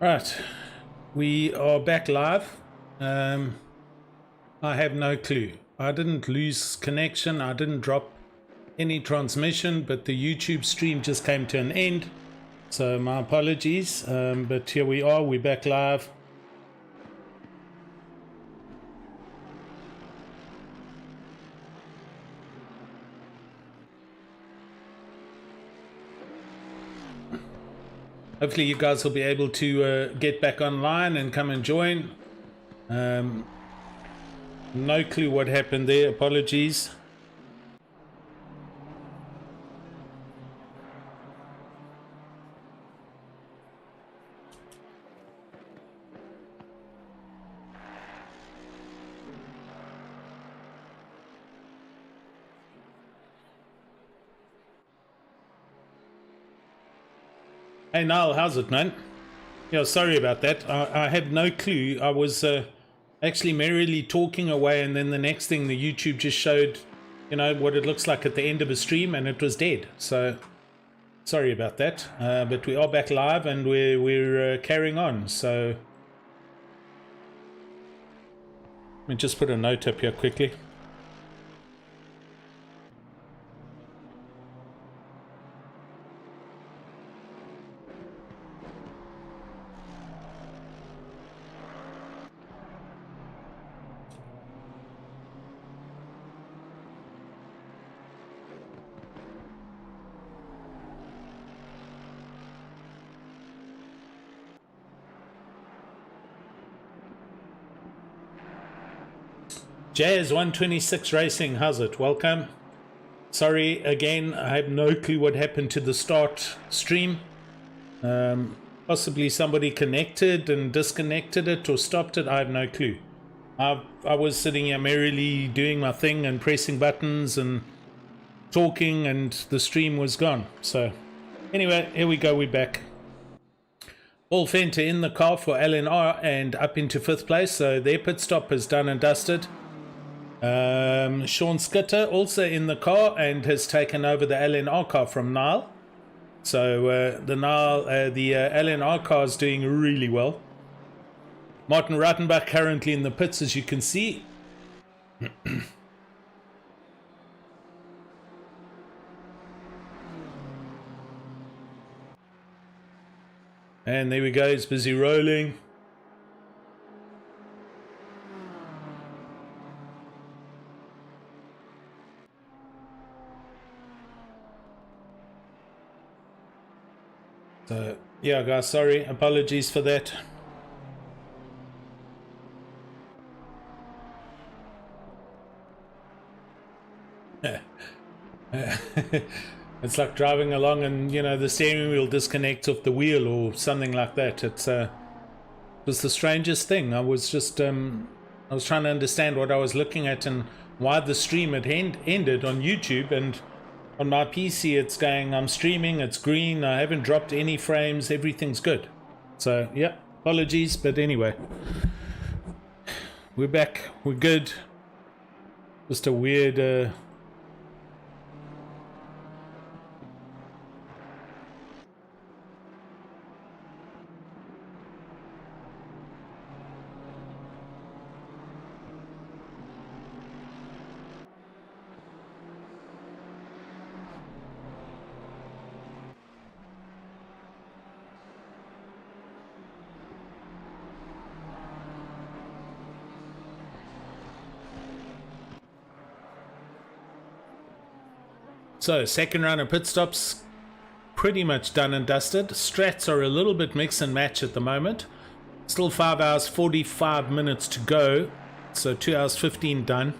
Right, we are back live. I have no clue. I didn't lose connection. I didn't drop any transmission, but the YouTube stream just came to an end. So my apologies. But here we are. We're back live. Hopefully you guys will be able to get back online and come and join. No clue what happened there. Apologies. Hey Niall, how's it, man? Yeah, sorry about that. I had no clue. I was actually merrily talking away, and then the next thing, the YouTube just showed, you know, what it looks like at the end of a stream, and it was dead. So sorry about that. But we are back live, and we're carrying on. So let me just put a note up here quickly. Jazz 126 Racing, how's it? Welcome. Sorry again, I have no clue what happened to the start stream. Possibly somebody connected and disconnected it or stopped it. I have no clue. I was sitting here merrily doing my thing and pressing buttons and talking, and the stream was gone. So anyway, here we go, we're back. Paul Fenter in the car for LNR and up into 5th place, so their pit stop is done and dusted. Sean Skitter also in the car and has taken over the LNR car from Niall. So the LNR car is doing really well. Martin Rattenbach currently in the pits, as you can see. And there we go, he's busy rolling. So, yeah, guys, sorry, apologies for that. It's like driving along and, you know, the steering wheel disconnects off the wheel or something like that. It was the strangest thing. I was just, I was trying to understand what I was looking at and why the stream had ended on YouTube, and on my PC it's going, I'm streaming, it's green, I haven't dropped any frames, everything's good. So yeah, apologies, but anyway, we're back, we're good. Just a weird So, second round of pit stops pretty much done and dusted. Strats are a little bit mix and match at the moment. Still 5 hours 45 minutes to go. So 2 hours 15 done.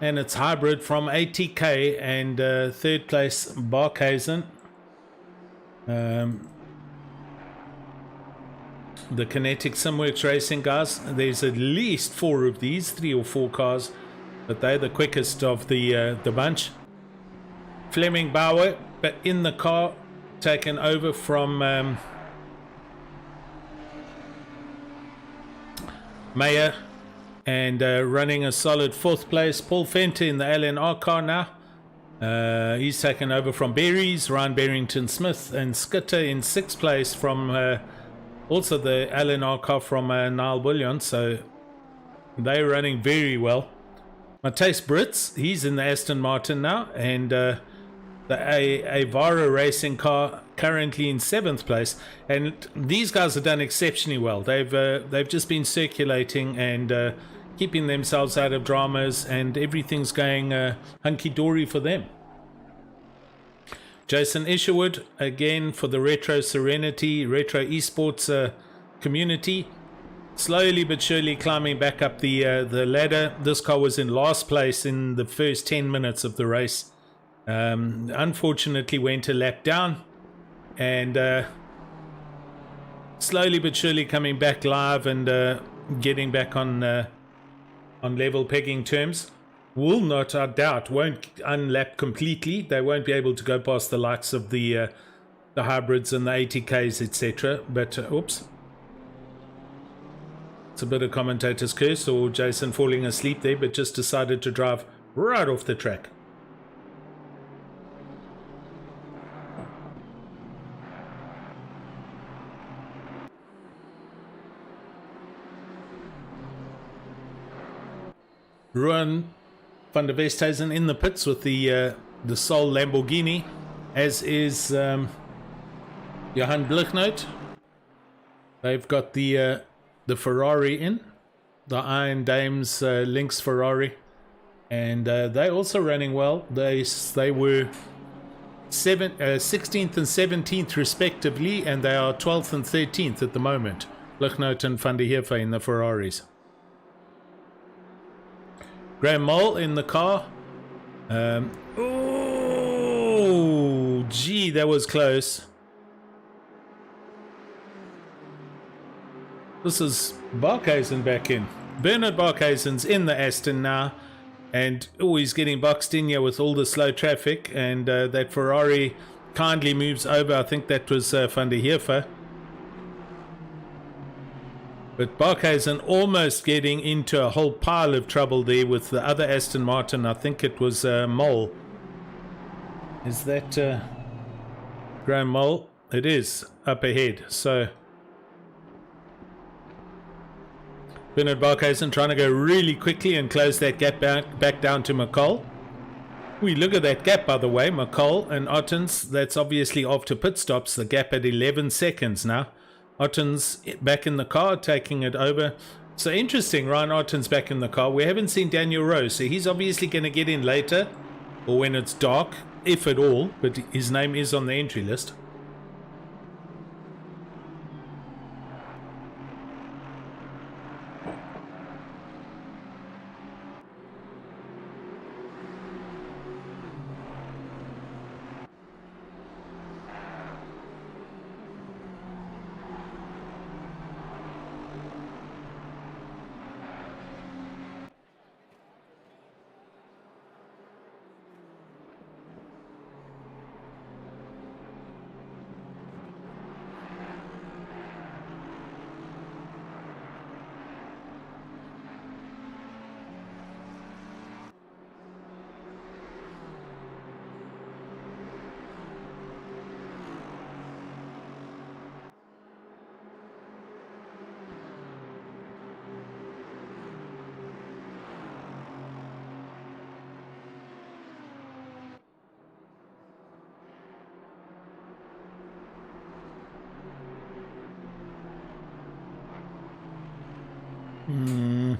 And it's hybrid from ATK and 3rd place Barkhazen. The Kinetic Simworks Racing guys. There's at least 4 of these, 3 or 4 cars. But they're the quickest of the bunch. Fleming Bauer, but in the car, taken over from Mayer, and running a solid 4th place. Paul Fenter in the LNR car now. He's taken over from Berries, Ryan Barrington Smith, and Skitter in 6th place from Also the LNR car from Niall Bullion, so they're running very well. Matthijs Brits, he's in the Aston Martin now, and the Avara racing car currently in 7th place. And these guys have done exceptionally well. They've just been circulating and keeping themselves out of dramas, and everything's going hunky-dory for them. Jason Isherwood, again for the Retro Serenity, Retro Esports community, slowly but surely climbing back up the ladder. This car was in last place in the first 10 minutes of the race. Unfortunately went a lap down, and slowly but surely coming back live and getting back on level pegging terms. Will not, I doubt, won't unlap completely. They won't be able to go past the likes of the hybrids and the 80Ks, etc. But, oops. It's a bit of commentator's curse, or Jason falling asleep there, but just decided to drive right off the track. Ruan van der Westhuizen in the pits with the Sol Lamborghini, as is Johan Blichnoot. They've got the Ferrari in, the Iron Dames Lynx Ferrari, and they're also running well. They were 16th and 17th respectively, and they are 12th and 13th at the moment. Blichnoot and van der Heever in the Ferraris. Graham Mole in the car. Oh, gee, that was close. This is Barkhuizen back in. Bernard Barkhuizen's in the Aston now. And he's getting boxed in here with all the slow traffic. And that Ferrari kindly moves over. I think that was van der Heever. But Barkhuizen almost getting into a whole pile of trouble there with the other Aston Martin. I think it was Mole. Is that Graham Mole? It is up ahead. So Bernard Barkhuizen trying to go really quickly and close that gap back down to McCall. Look at that gap, by the way. McCall and Ottens, that's obviously after pit stops. The gap at 11 seconds now. Ottens back in the car, taking it over. So interesting, Ryan Ottens back in the car. We haven't seen Daniel Rose, so he's obviously going to get in later, or when it's dark, if at all, but his name is on the entry list. Hmm.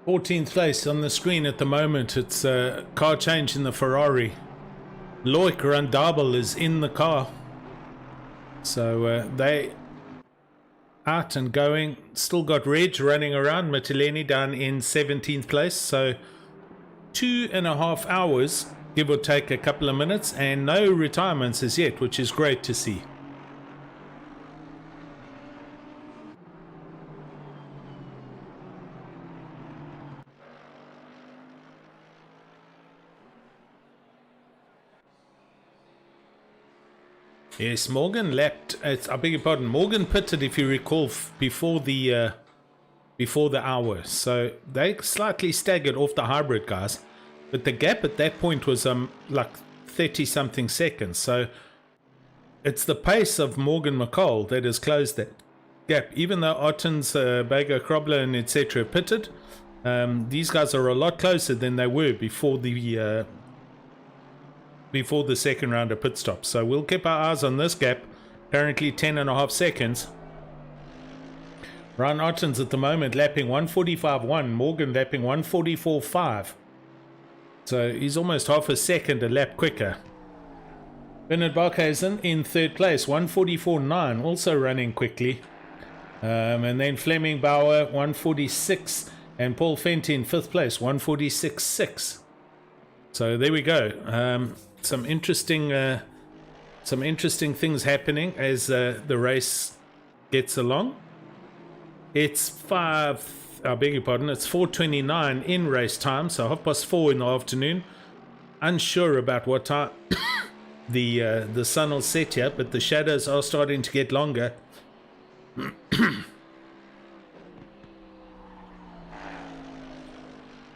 Fourteenth place on the screen at the moment. It's a car change in the Ferrari. Loic Randabel is in the car. So they out and going. Still got Reg running around. Matileni down in 17th place. So 2.5 hours, give or take a couple of minutes, and no retirements as yet, which is great to see. Yes, Morgan lapped, I beg your pardon, Morgan pitted, if you recall, before the before the hour. So they slightly staggered off the hybrid guys. But the gap at that point was like 30 something seconds. So it's the pace of Morgan McCall that has closed that gap. Even though Ottens, Baker, Krobler and etc. pitted, these guys are a lot closer than they were before the second round of pit stops. So we'll keep our eyes on this gap. Currently 10.5 seconds. Ryan Ottens at the moment lapping 145.1. Morgan lapping 144.5. So he's almost half a second a lap quicker. Bernard Barkhuizen in third place, 144.9, also running quickly. And then Fleming Bauer, 146. And Paul Fenty in fifth place, 146.6. So there we go. Some interesting things happening as the race gets along. It's 4:29 in race time, so 4:30 in the afternoon. Unsure about what time the sun will set here, but the shadows are starting to get longer.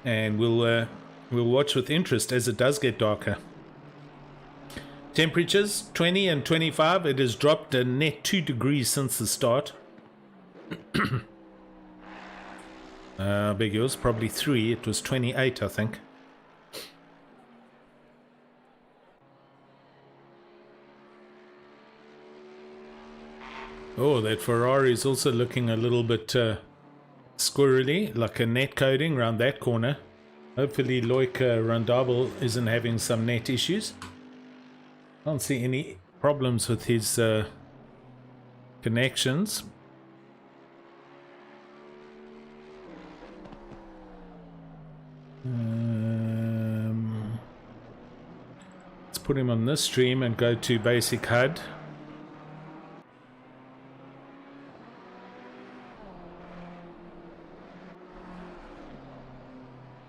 And we'll watch with interest as it does get darker. Temperatures 20 and 25. It has dropped a net 2 degrees since the start. Big yours, probably 3. It was 28, I think. Oh, that Ferrari is also looking a little bit squirrely, like a net coating around that corner. Hopefully Loic Randabel isn't having some net issues. I don't see any problems with his connections. Let's put him on this stream and go to basic HUD.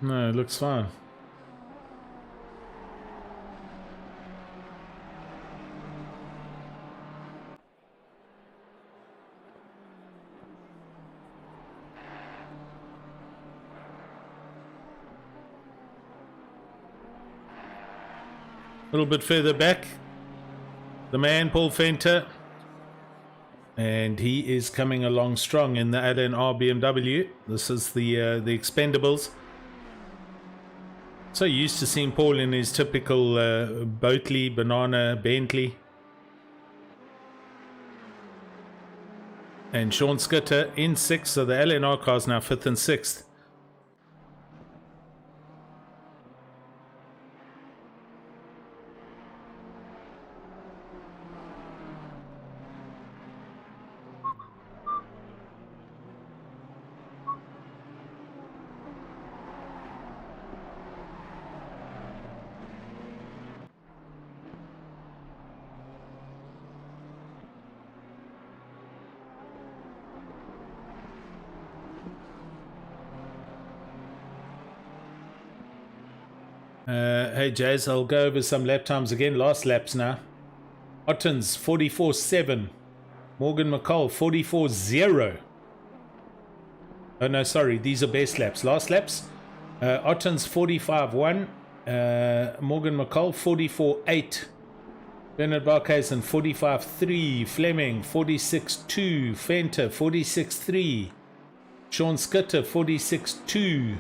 No, it looks fine. A little bit further back, the man Paul Fenter, and he is coming along strong in the LNR BMW. This is the Expendables. So used to seeing Paul in his typical Boatley, Banana, Bentley. And Sean Skitter in 6th, so the LNR car's now 5th and 6th. Hey Jazz, I'll go over some lap times again. Last laps now. Ottens 44.7. Morgan McCall 44.0. Oh no, sorry, these are best laps. Last laps. Ottens 45.1. Morgan McCall 44.8. Bernard Barkhuizen 45.3. Fleming 46.2. Fenter 46.3. Sean Skitter 46.2.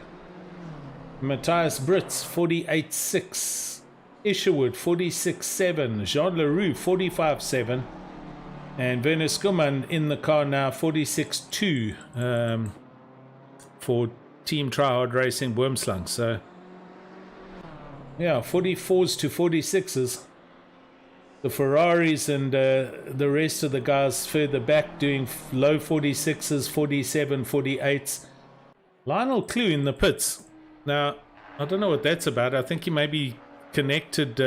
Matthias Brits 48.6, Isherwood 46.7, Jean Leroux 45.7, and Werner Skuman in the car now 46.2 for Team Tryhard Racing Wormslang. So yeah, 44s to 46s. The Ferraris and the rest of the guys further back doing low 46s, 47, 48s. Lionel Clue in the pits. Now, I don't know what that's about. I think he may be connected.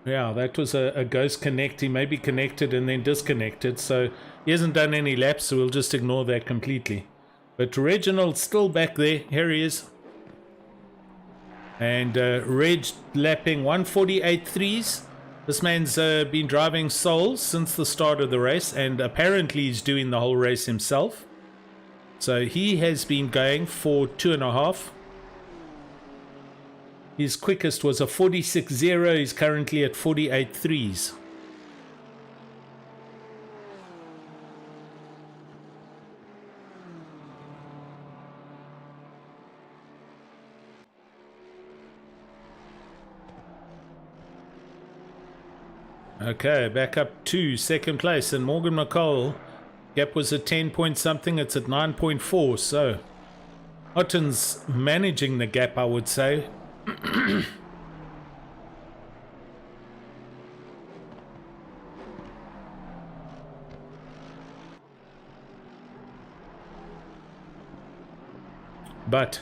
Yeah, that was a ghost connect. He may be connected and then disconnected. So he hasn't done any laps, so we'll just ignore that completely. But Reginald's still back there. Here he is. And Reg lapping 148.3s. This man's been driving Souls since the start of the race. And apparently he's doing the whole race himself. So he has been going for 2.5. His quickest was a 46.0. He's currently at 48.3s. Okay, back up to second place, and Morgan McCall, gap was at 10 point something, it's at 9.4, so Otten's managing the gap, I would say. But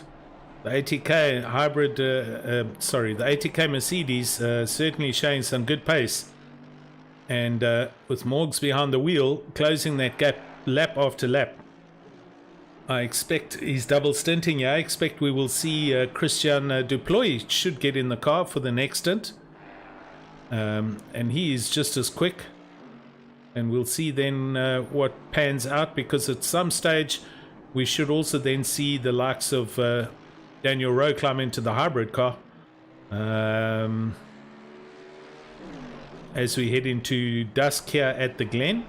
the ATK hybrid, the ATK Mercedes certainly showing some good pace. And with Morgs behind the wheel, closing that gap lap after lap. I expect he's double stinting. Yeah, I expect we will see Christian Duploy should get in the car for the next stint. And he is just as quick. And we'll see then what pans out, because at some stage we should also then see the likes of Daniel Rowe climb into the hybrid car. As we head into dusk here at the Glen.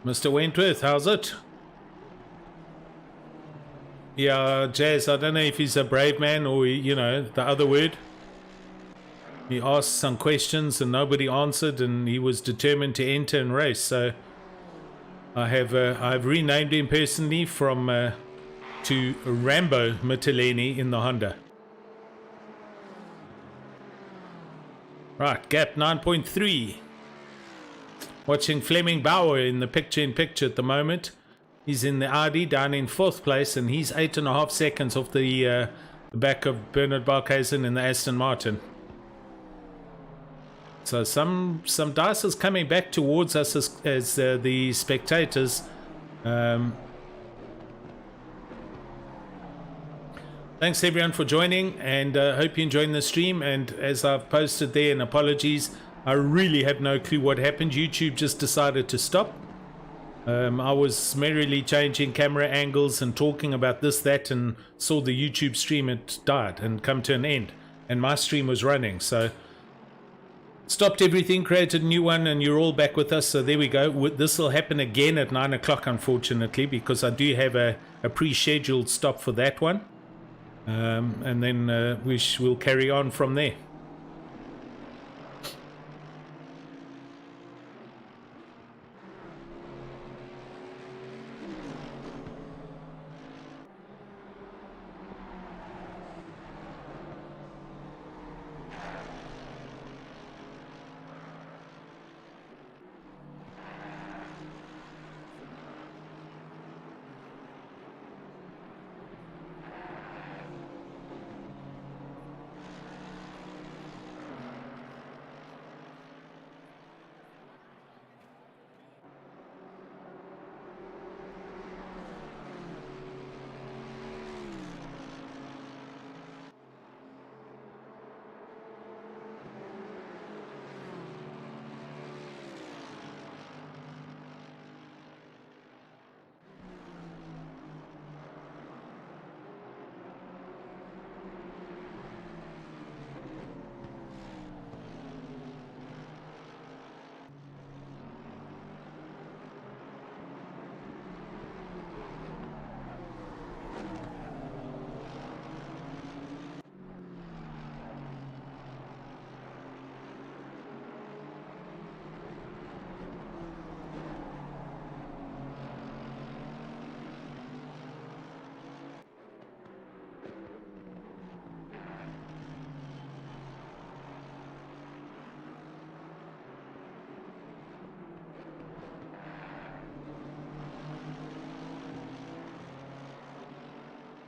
Mr. Wentworth, how's it? Yeah, Jazz, I don't know if he's a brave man or, you know, the other word. He asked some questions and nobody answered, and he was determined to enter and race, so I've renamed him personally from to Rambo Mitteleni in the Honda. Right, gap 9.3. Watching Fleming Bauer in the picture-in-picture at the moment. He's in the Audi down in 4th place, and he's 8.5 seconds off the back of Bernard Barkhuizen in the Aston Martin. So some dice is coming back towards us as the spectators. Thanks everyone for joining, and hope you're enjoying the stream. And as I've posted there, and apologies, I really have no clue what happened. YouTube just decided to stop. I was merrily changing camera angles and talking about this, that, and saw the YouTube stream, it died and come to an end, and my stream was running, so stopped everything, created a new one, and you're all back with us. So there we go. This will happen again at 9 o'clock, unfortunately, because I do have a pre-scheduled stop for that one. And then we'll carry on from there.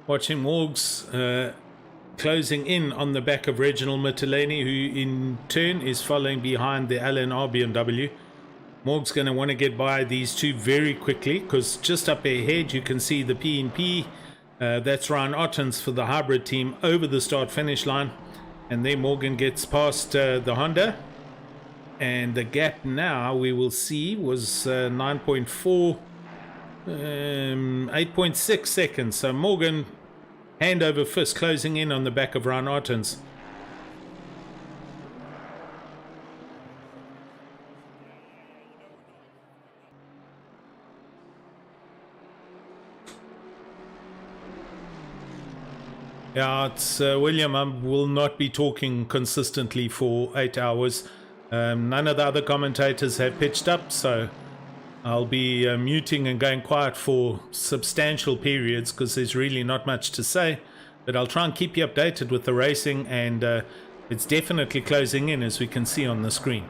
Watching Morgs closing in on the back of Reginald Mitteleni, who in turn is following behind the LNR BMW. Morg's going to want to get by these two very quickly, because just up ahead you can see the P&P. That's Ryan Ottens for the hybrid team over the start finish line. And then Morgan gets past the Honda. And the gap now we will see was 9.4, 8.6 seconds. So Morgan, hand over fist, closing in on the back of Ryan Artens. Yeah, it's William. I will not be talking consistently for 8 hours. None of the other commentators have pitched up, so I'll be muting and going quiet for substantial periods because there's really not much to say. But I'll try and keep you updated with the racing, and it's definitely closing in, as we can see on the screen.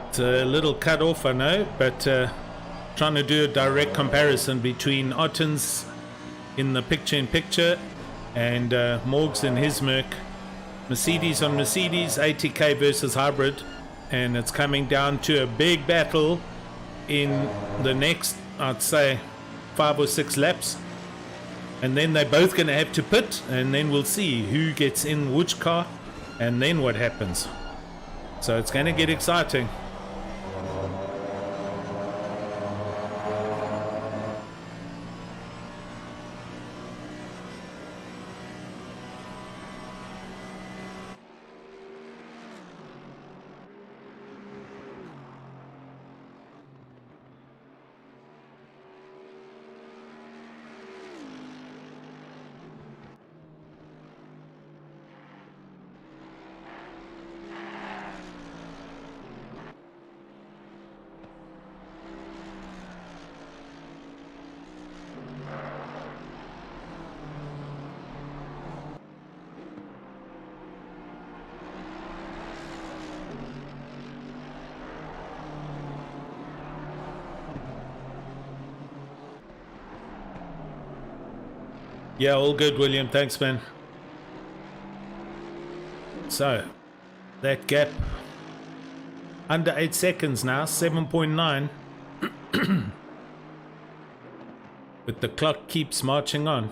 It's a little cut off, I know, but trying to do a direct comparison between Ottens in the picture-in-picture and Morgs in his Merc. Mercedes on Mercedes, ATK versus hybrid, and it's coming down to a big battle in the next, I'd say, 5 or 6 laps. And then they're both going to have to pit, and then we'll see who gets in which car, and then what happens. So it's going to get exciting. Yeah, all good, William. Thanks, man. So, that gap under 8 seconds now, 7.9. But the clock keeps marching on.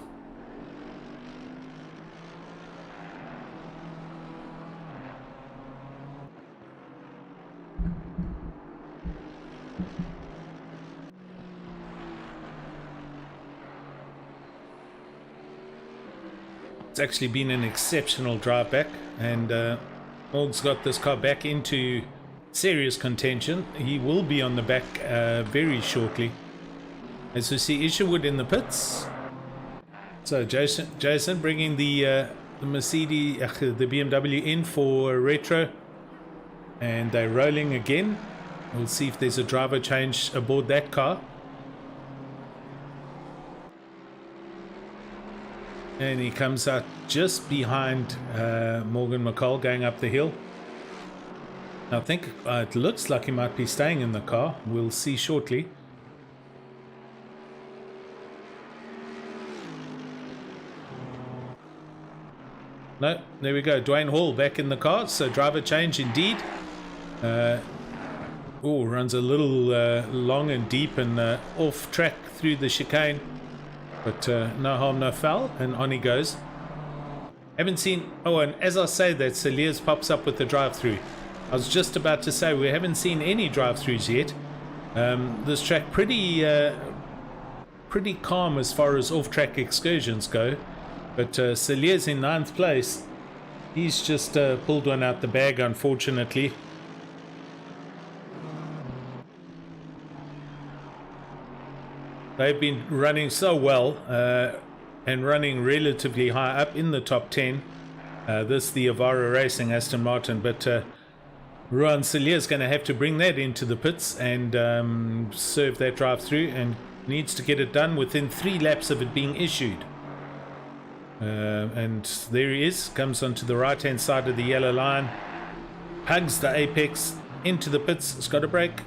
It's actually been an exceptional drive back, and Morg's got this car back into serious contention. He will be on the back very shortly. As we see Isherwood in the pits. So Jason bringing the Mercedes, the BMW in for retro, and they're rolling again. We'll see if there's a driver change aboard that car. And he comes out just behind Morgan McCall going up the hill. I think it looks like he might be staying in the car. We'll see shortly. No, there we go. Dwayne Hall back in the car. So driver change indeed. Runs a little long and deep and off track through the chicane. But no harm, no foul, and on he goes. Haven't seen... Oh, and as I say that, Saliers pops up with the drive-through. I was just about to say, we haven't seen any drive-throughs yet. This track pretty calm as far as off-track excursions go. But Saliers in 9th place. He's just pulled one out the bag, unfortunately. They've been running so well and running relatively high up in the top 10. This the Avara Racing Aston Martin, but Ruan Celia is going to have to bring that into the pits and serve that drive through, and needs to get it done within 3 laps of it being issued. And there he is, comes onto the right hand side of the yellow line, hugs the apex into the pits. It's got a brake,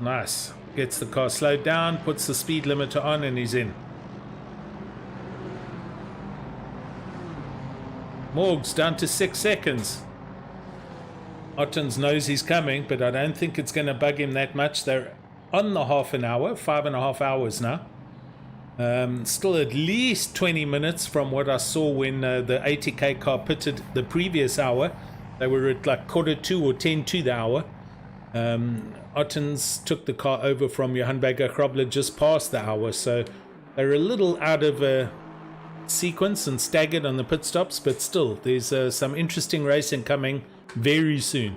nice, gets the car slowed down, puts the speed limiter on, and he's in. Morgs down to 6 seconds. Ottens knows he's coming, but I don't think it's going to bug him that much. They're on the half an hour, 5.5 hours now. Still at least 20 minutes from what I saw when the 80k car pitted the previous hour. They were at like 1:45 or 10 to the hour. Ottens took the car over from Johan Berger Krobler just past the hour, so they're a little out of sequence and staggered on the pit stops, but still there's some interesting racing coming very soon.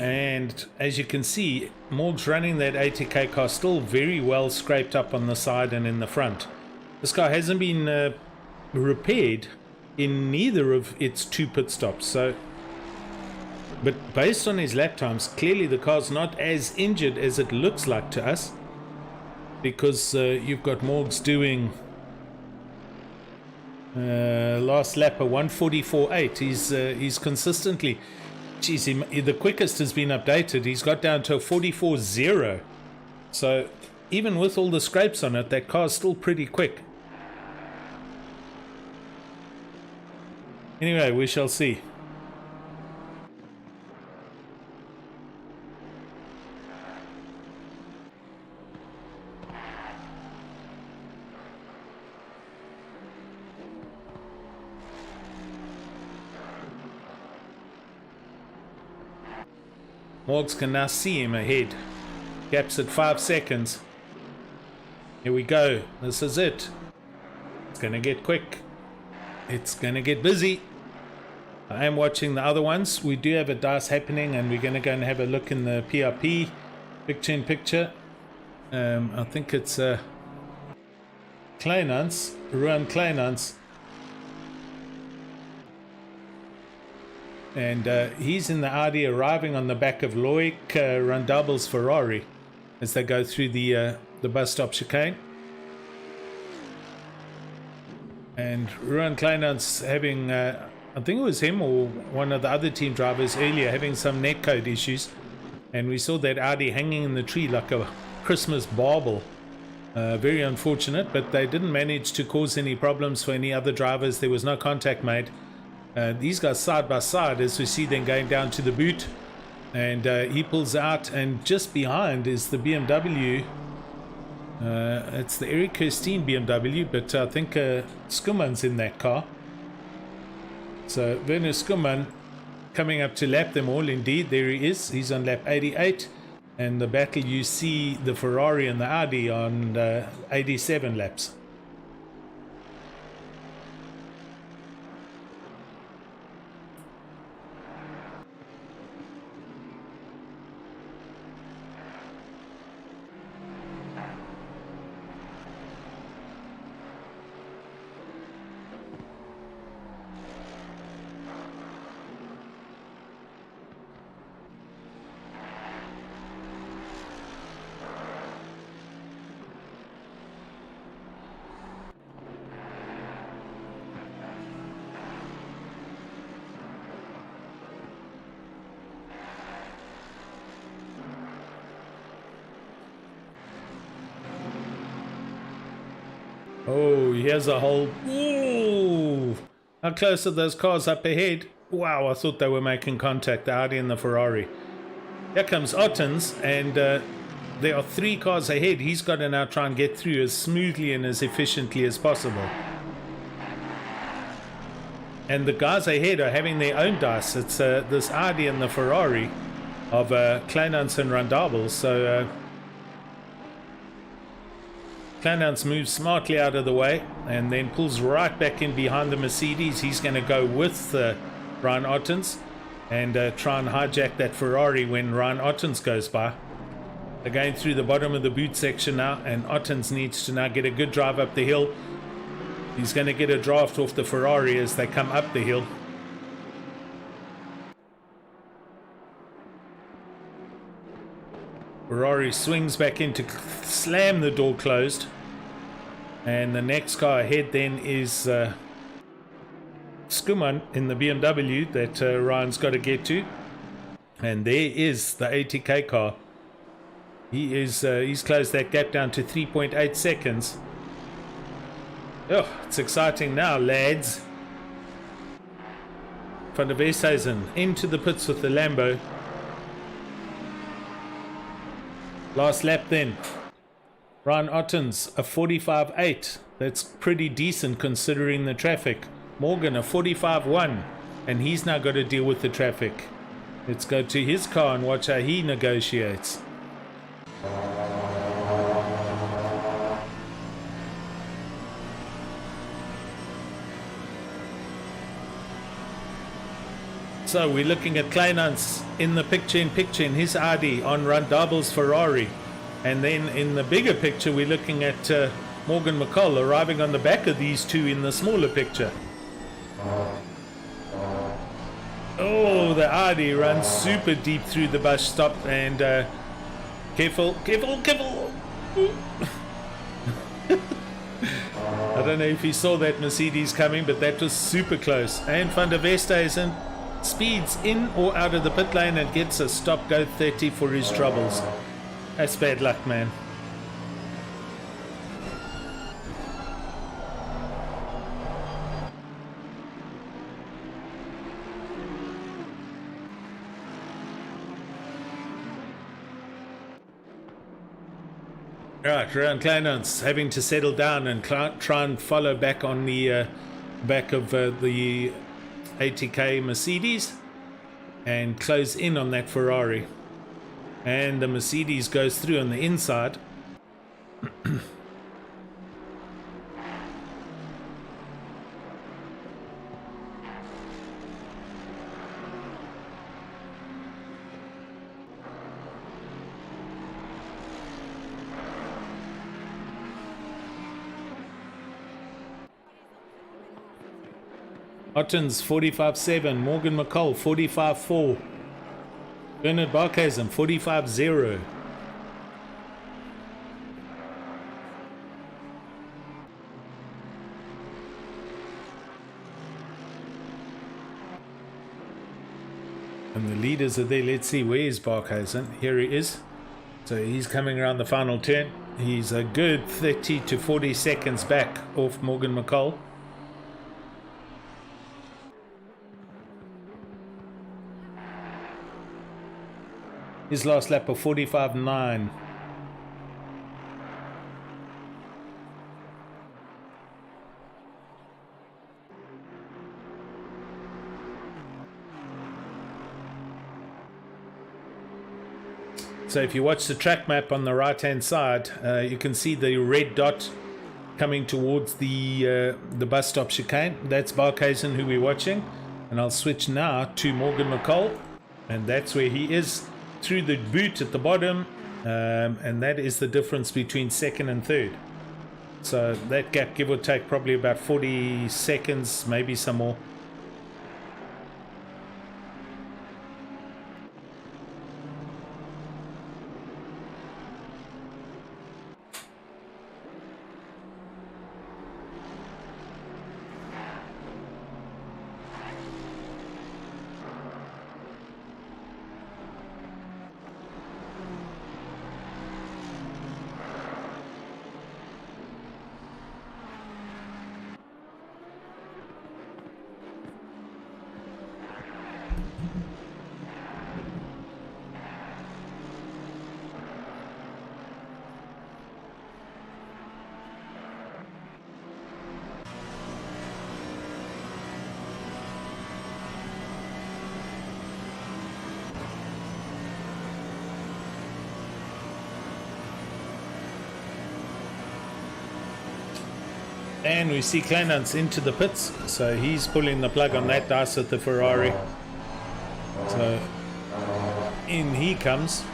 And as you can see, Morg's running that 80k car still very well scraped up on the side and in the front. This car hasn't been repaired in neither of its 2 pit stops. So, but based on his lap times, clearly the car's not as injured as it looks like to us, because you've got Morgs doing last lap a 1:44.8. He's consistently, geez, the quickest has been updated. He's got down to a 44.0. So even with all the scrapes on it, that car's still pretty quick. Anyway, we shall see. Morgs can now see him ahead. Gaps at 5 seconds. Here we go. This is it. It's going to get quick. It's going to get busy. I am watching the other ones. We do have a dice happening, and we're going to go and have a look in the PRP picture in picture. I think it's Kleinans, Ruan Kleinans. And he's in the Audi, arriving on the back of Loic Randabel's Ferrari as they go through the bus stop chicane. And Ruan Kleinans having, I think it was him or one of the other team drivers earlier, having some netcode issues. And we saw that Audi hanging in the tree like a Christmas bauble. Very unfortunate, but they didn't manage to cause any problems for any other drivers. There was no contact made. These guys side by side, as we see them going down to the boot, and he pulls out, and just behind is the BMW. It's the Eric Kirstein BMW, but I think Skumman's in that car. So Werner Skumman coming up to lap them all. Indeed, there he is. He's on lap 88. And the battle, you see the Ferrari and the Audi on 87 laps. Oh, here's a hole. Ooh! How close are those cars up ahead? Wow, I thought they were making contact, the Audi and the Ferrari. Here comes Ottens, and there are 3 cars ahead. He's got to now try and get through as smoothly and as efficiently as possible. And the guys ahead are having their own dice. It's this Audi and the Ferrari of Kleinans and Randabel. So Kleinans moves smartly out of the way and then pulls right back in behind the Mercedes. He's going to go with Ryan Ottens and try and hijack that Ferrari when Ryan Ottens goes by. They're going through the bottom of the boot section now, and Ottens needs to now get a good drive up the hill. He's going to get a draft off the Ferrari as they come up the hill. Ferrari swings back in to slam the door closed. And the next car ahead then is Skuman in the BMW that Ryan's got to get to. And there is the ATK car. He's closed that gap down to 3.8 seconds. Oh, it's exciting now, lads. Van der Westhuizen into the pits with the Lambo. Last lap then. Ryan Ottens, a 45.8. That's pretty decent considering the traffic. Morgan, a 45.1. And he's now got to deal with the traffic. Let's go to his car and watch how he negotiates. So we're looking at Kleinans in the picture in his Audi on Randabel's Ferrari. And then in the bigger picture, we're looking at Morgan McCall arriving on the back of these two in the smaller picture. Oh, the Audi runs super deep through the bus stop, and careful. I don't know if he saw that Mercedes coming, but that was super close. And Van der Westhuizen speeds in or out of the pit lane and gets a stop go 30 for his troubles. That's bad luck, man. Right, Ryan Kleinans having to settle down and try and follow back on the back of the ATK Mercedes and close in on that Ferrari. And the Mercedes goes through on the inside. Ottens 45.7, Morgan McCall 45.4, Bernard Barkhuizen 45.0. And the leaders are there. Let's see, where is Barkhuizen? Here he is. So he's coming around the final turn. He's a good 30 to 40 seconds back off Morgan McCall. His last lap of 45.9. So if you watch the track map on the right hand side, you can see the red dot coming towards the bus stop chicane. That's Barkhuizen who we're watching. And I'll switch now to Morgan McCall, and that's where he is, through the boot at the bottom, and that is the difference between second and third. So that gap, give or take, probably about 40 seconds, maybe some more. And we see Kleinhans into the pits, so he's pulling the plug on that dice at the Ferrari. So in he comes.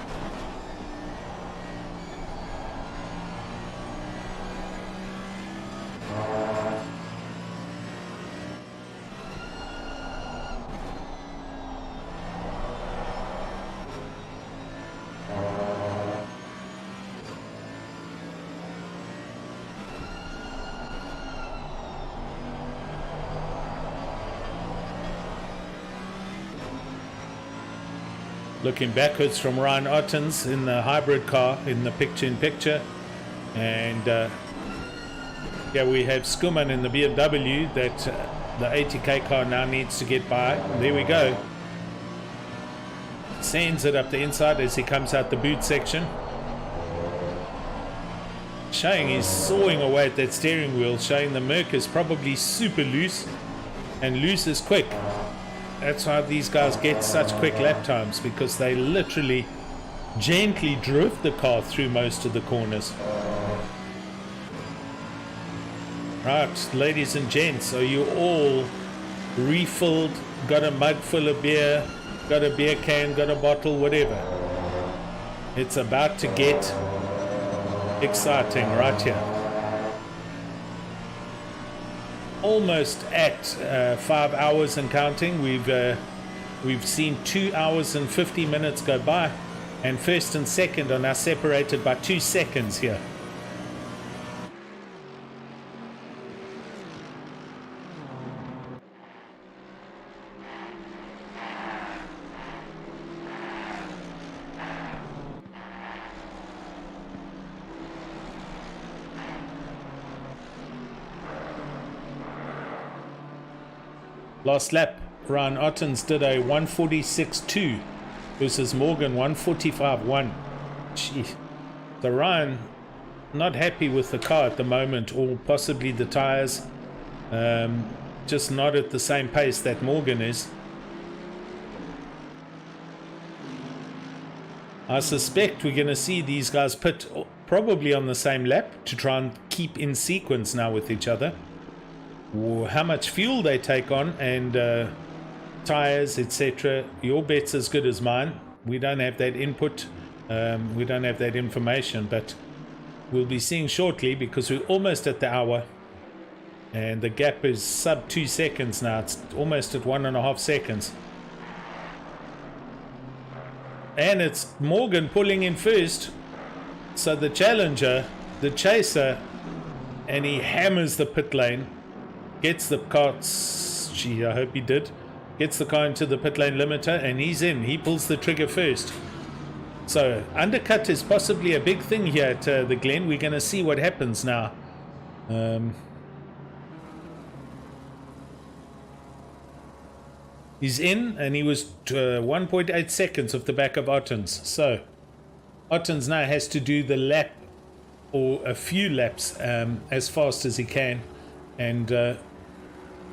Looking backwards from Ryan Ottens in the hybrid car in the picture-in-picture, and yeah, we have Skuman in the BMW that the 80k car now needs to get by. There we go. Sends it up the inside as he comes out the boot section, showing he's sawing away at that steering wheel, showing the Merc is probably super loose, and loose is quick. That's why these guys get such quick lap times, because they literally gently drift the car through most of the corners. Right, ladies and gents, are you all refilled, got a mug full of beer, got a beer can, got a bottle, whatever? It's about to get exciting right here. Almost at 5 hours and counting. We've seen 2 hours and 50 minutes go by, and first and second are now separated by 2 seconds here. Last lap, Ryan Ottens did a 146.2 versus Morgan 145.1. Gee, so Ryan not happy with the car at the moment, or possibly the tires, just not at the same pace that Morgan is. I suspect we're going to see these guys pit probably on the same lap to try and keep in sequence now with each other. How much fuel they take on, and tires, etc. Your bet's as good as mine. We don't have that input, we don't have that information, but we'll be seeing shortly, because we're almost at the hour, and the gap is sub 2 seconds now. It's almost at 1.5 seconds, and it's Morgan pulling in first. So the challenger, the chaser, and he hammers the pit lane. Gets the car, gee, I hope he did. Gets the car into the pit lane limiter, and he's in. He pulls the trigger first. So undercut is possibly a big thing here at the Glen. We're going to see what happens now. He's in, and he was 1.8 seconds off the back of Ottens. So Ottens now has to do the lap, or a few laps, as fast as he can. And